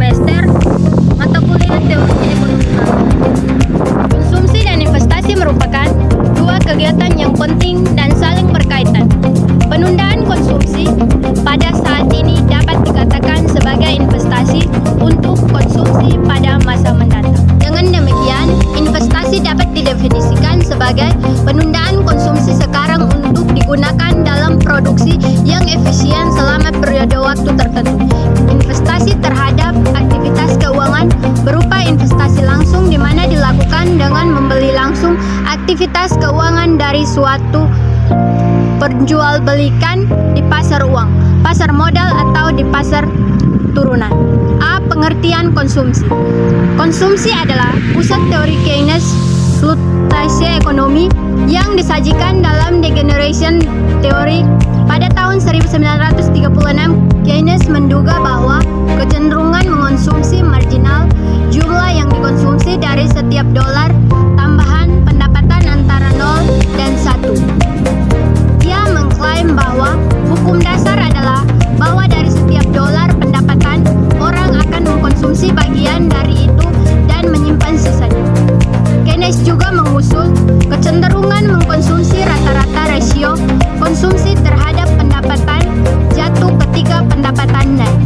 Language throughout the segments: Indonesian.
semester mata kuliah teori ekonomi. Konsumsi dan investasi merupakan dua kegiatan yang penting dan saling berkaitan. Penundaan konsumsi pada saat ini dapat dikatakan sebagai investasi untuk konsumsi pada masa mendatang. Dengan demikian, investasi dapat didefinisikan sebagai penundaan konsumsi sekarang untuk digunakan dalam produksi yang efisien selama periode waktu tertentu. Investasi terhadap aktivitas keuangan berupa investasi langsung di mana dilakukan dengan membeli langsung aktivitas keuangan dari suatu perjualbelikan di pasar uang, pasar modal atau di pasar turunan. A. Pengertian konsumsi. Konsumsi adalah pusat teori Keynes fluktuasi ekonomi yang disajikan dalam Degeneration Theory. Pada tahun 1936, Keynes menduga bahwa kecenderungan mengonsumsi marginal, jumlah yang dikonsumsi dari setiap dolar tambahan pendapatan antara 0 dan 1. Dia mengklaim bahwa hukum dasar adalah bahwa dari setiap dolar pendapatan, orang akan mengkonsumsi bagian dari itu dan menyimpan sisanya. Keynes juga mengusul kecenderungan mengkonsumsi rata-rata rasio konsumsi terhadap pendapatan jatuh ketika pendapatan naik.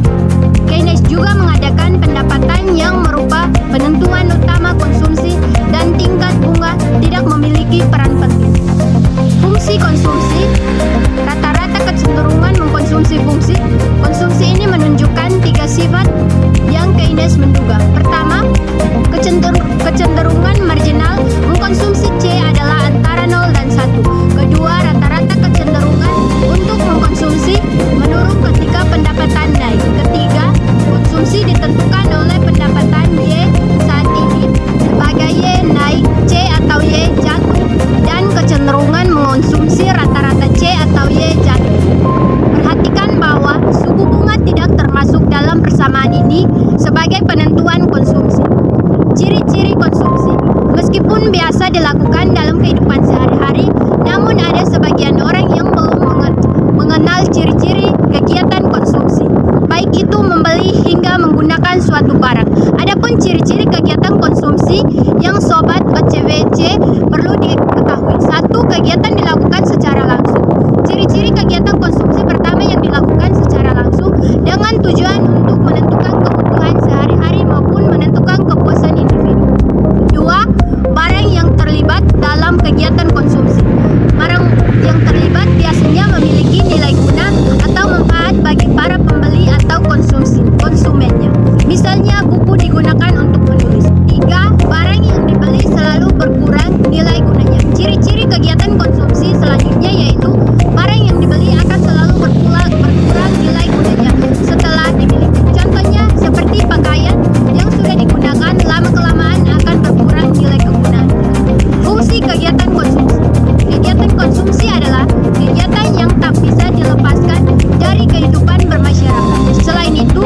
Keynes juga mengadakan pendapatan yang merupakan penentuan utama konsumsi dan tingkat bunga tidak memiliki peran penting. Fungsi konsumsi, rata-rata kecenderungan mengkonsumsi fungsi. Konsumsi ini menunjukkan tiga sifat yang Keynes menduga. Pertama, kecenderungan marginal mengkonsumsi C adalah antara 0 dan 1. Kedua, rata-rata kecenderungan untuk mengkonsumsi menurun ketika pendapatan naik. Ketiga, konsumsi ditentukan oleh pendapatan Y saat ini sebagai Y naik, C atau Y jatuh, dan kecenderungan mengkonsumsi rata-rata C atau Y jatuh. Perhatikan bahwa suku bunga tidak termasuk dalam persamaan ini sebagai penentuan konsumsi. Ciri-ciri konsumsi. Meskipun biasa dilakukan dalam kehidupan sehari-hari, namun ada sebagian orang yang belum mengenal ciri-ciri kegiatan konsumsi, baik itu membeli hingga menggunakan suatu barang. Adapun ciri-ciri kegiatan konsumsi yang sobat OCWC perlu diketahui. 1. Kegiatan dilakukan secara langsung. Ciri-ciri kegiatan konsumsi pertama yang dilakukan secara langsung dengan tujuan untuk menentukan kebutuhan sehari-hari maupun menentukan kepuasan individu. 2. Barang yang terlibat dalam kegiatan konsumsi. Barang yang terlibat biasanya memiliki nilai guna atau manfaat bagi para pembeli atau konsumennya. Misalnya, buku digunakan untuk menulis. 3. Barang yang dibeli selalu berkurang nilai gunanya. Ciri-ciri kegiatan konsumsi selanjutnya yaitu barang yang dibeli akan selalu berkurang nilai gunanya setelah dimiliki. Contohnya seperti pakaian yang sudah digunakan lama-kelamaan akan berkurang nilai kegunaan. Fungsi kegiatan konsumsi. Kegiatan konsumsi adalah kegiatan yang tak bisa dilepaskan dari kehidupan bermasyarakat. Selain itu,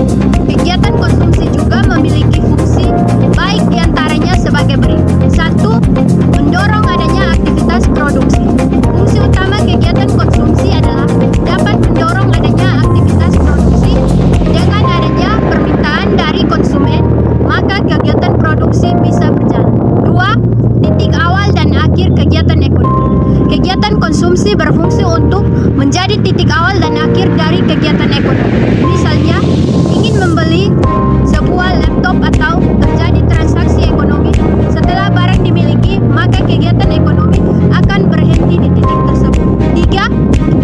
kegiatan konsumsi juga memiliki fungsi baik diantaranya sebagai berikut. 1. Mendorong adanya aktivitas produksi. Fungsi utama kegiatan konsumsi adalah dapat mendorong adanya aktivitas produksi. Dengan adanya permintaan dari konsumen, maka kegiatan produksi bisa berjalan. 2. Titik awal dan akhir kegiatan ekonomi. Kegiatan konsumsi berfungsi untuk menjadi titik awal dan akhir dari kegiatan ekonomi. Misalnya, ingin membeli sebuah laptop atau terjadi transaksi ekonomi. Setelah barang dimiliki, maka kegiatan ekonomi akan berhenti di titik tersebut. 3.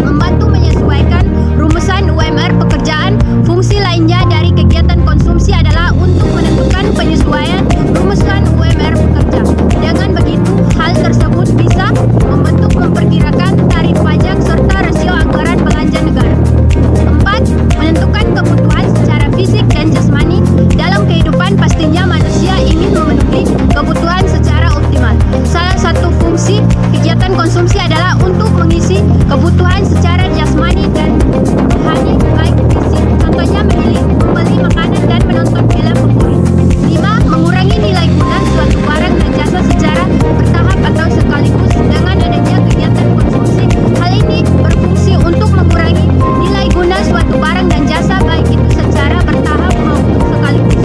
Membantu menyesuaikan rumusan UMR pekerjaan. Fungsi lainnya dari kegiatan konsumsi adalah untuk menentukan penyesuaian rumusan UMR pekerja. Dengan begitu, hal tersebut bisa memperkirakan tarif pajak serta rasio anggaran belanja negara. 4. Menentukan kebutuhan secara fisik dan jasmani. Dalam kehidupan pastinya manusia ingin memenuhi kebutuhan secara optimal. Salah satu fungsi kegiatan konsumsi adalah untuk mengisi kebutuhan secara jasmani dan rohani baik fisik. Contohnya membeli makanan dan menonton film favorit. 5. Mengurangi nilai guna suatu barang dan jasa secara bertahap atau sekaligus. Dengan adanya kegiatan konsumsi, hal ini berfungsi untuk mengurangi nilai guna suatu barang dan jasa baik itu secara bertahap maupun sekaligus.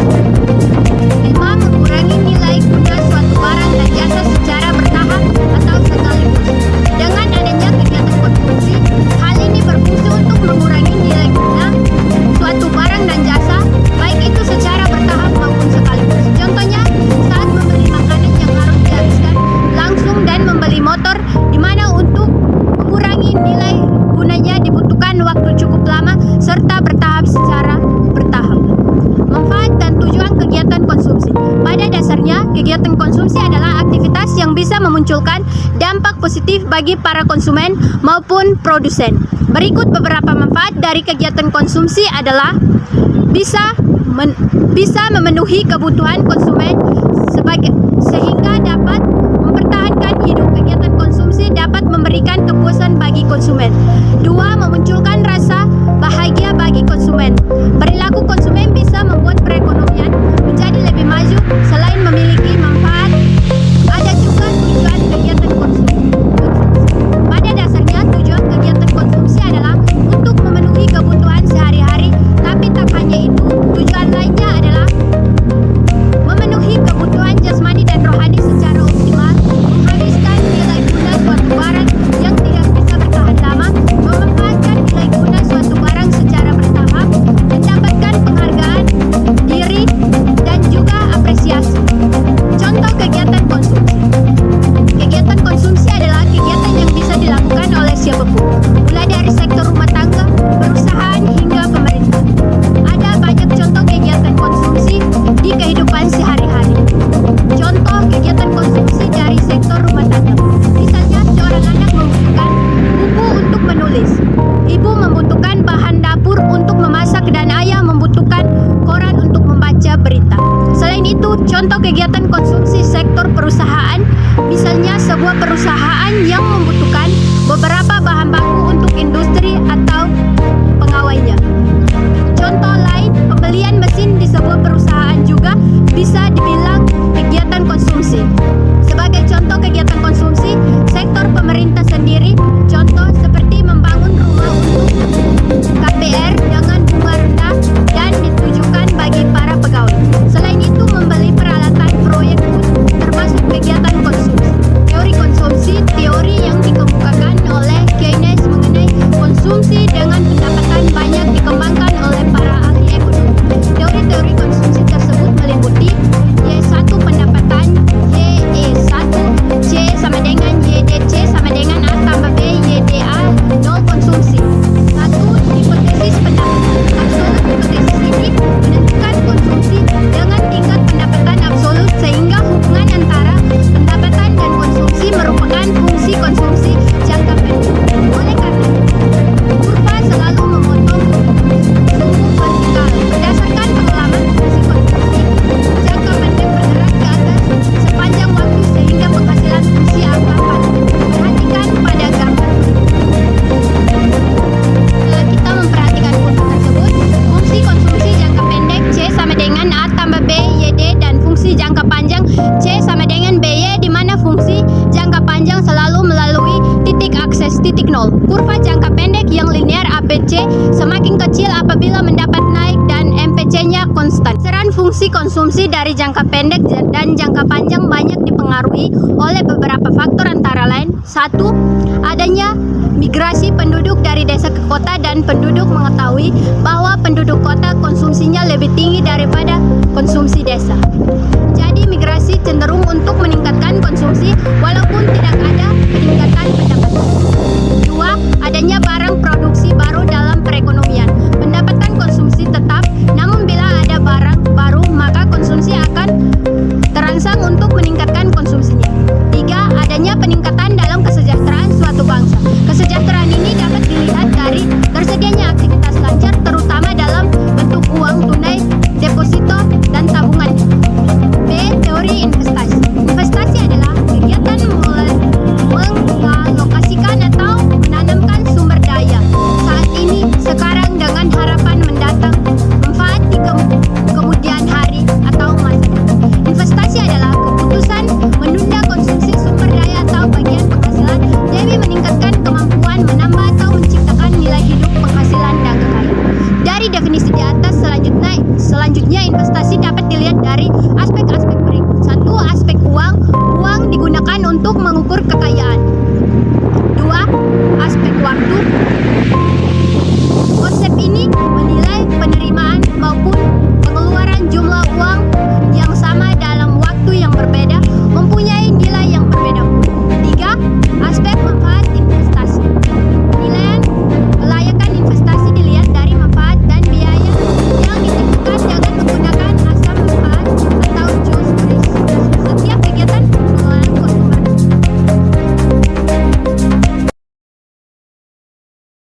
aktivitas yang bisa memunculkan dampak positif bagi para konsumen maupun produsen. Berikut beberapa manfaat dari kegiatan konsumsi adalah bisa memenuhi kebutuhan konsumen sehingga dapat mempertahankan hidup. Kegiatan konsumsi dapat memberikan kepuasan bagi konsumen. 2. Memunculkan rasa bahagia bagi konsumen. Perilaku konsumen bisa membuat perekonomian menjadi lebih maju. Selain memiliki manfaat, ada juga tujuan kegiatan konsumsi. Pada dasarnya, tujuan kegiatan konsumsi adalah untuk memenuhi kebutuhan sehari-hari, tapi tak hanya itu, tujuan lainnya adalah memenuhi kebutuhan jasmani dan rohani secara optimal, menghabiskan nilai guna suatu barang yang tidak bisa bertahan lama, memanfaatkan nilai guna suatu barang secara bertahap, mendapatkan penghargaan diri dan juga apresiasi. Contoh kegiatan konsumsi. Kegiatan konsumsi adalah kegiatan yang bisa dilakukan oleh siapapun, mulai dari sektor rumah tangga, perusahaan, hingga pemerintah. Ada banyak contoh kegiatan konsumsi di kehidupan sehari-hari. Contoh kegiatan konsumsi dari sektor rumah tangga. Misalnya, seorang anak membutuhkan buku untuk menulis, ibu membutuhkan bahan dapur untuk memasak, dan ayah membutuhkan koran untuk membaca berita. Selain itu, contoh kegiatan konsumsi sektor perusahaan, misalnya sebuah perusahaan yang membutuhkan beberapa bahan baku untuk industri atau pegawainya. Contoh lain, pembelian mesin di sebuah perusahaan juga bisa dibilang kegiatan konsumsi. Sebagai contoh kegiatan konsumsi, sektor pemerintah sendiri, contoh seperti membangun rumah untuk KPR dengan bunga rendah dan ditujukan bagi para pegawai. Selain itu, membeli peralatan proyek pun termasuk kegiatan konsumsi. Teori konsumsi, teori yang dikemukakan oleh Keynes mengenai konsumsi dengan pendapatan banyak dikembangkan oleh para ahli ekonomi. Teori-teori konsumsi tersebut meliputi Y1 pendapatan, YE1, C sama dengan YDC sama dengan A tambah B, YDA, 0 konsumsi. 1. Hipotesis pendapatan absolut. Hipotesis ini menentukan konsumsi dengan tingkat pendapatan absolut, sehingga hubungan antara pendapatan dan konsumsi merupakan fungsi konsumsi jangka pendek. Oleh karena itu, kurva selalu memotong sumbu vertikal. Berdasarkan pengalaman, fungsi konsumsi jangka pendek bergerak ke atas sepanjang waktu sehingga penghasilan fungsi angka padat. Perhatikan pada gambar berikut. Setelah kita memperhatikan kurva tersebut, fungsi konsumsi jangka pendek C sama dengan A tambah B YD, dan fungsi jangka panjang C sama dengan BY, di mana fungsi jangka panjang selalu melalui titik akses titik nol. Kurva jangka pendek yang linear APC semakin kecil apabila mendapat naik dan MPC-nya konstan. Peran fungsi konsumsi dari jangka pendek dan jangka panjang banyak dipengaruhi oleh beberapa faktor, antara lain: 1. Adanya migrasi penduduk dari desa ke kota, dan penduduk mengetahui bahwa penduduk kota konsumsinya lebih tinggi daripada konsumsi desa. Jadi migrasi cenderung untuk meningkatkan konsumsi walaupun tidak ada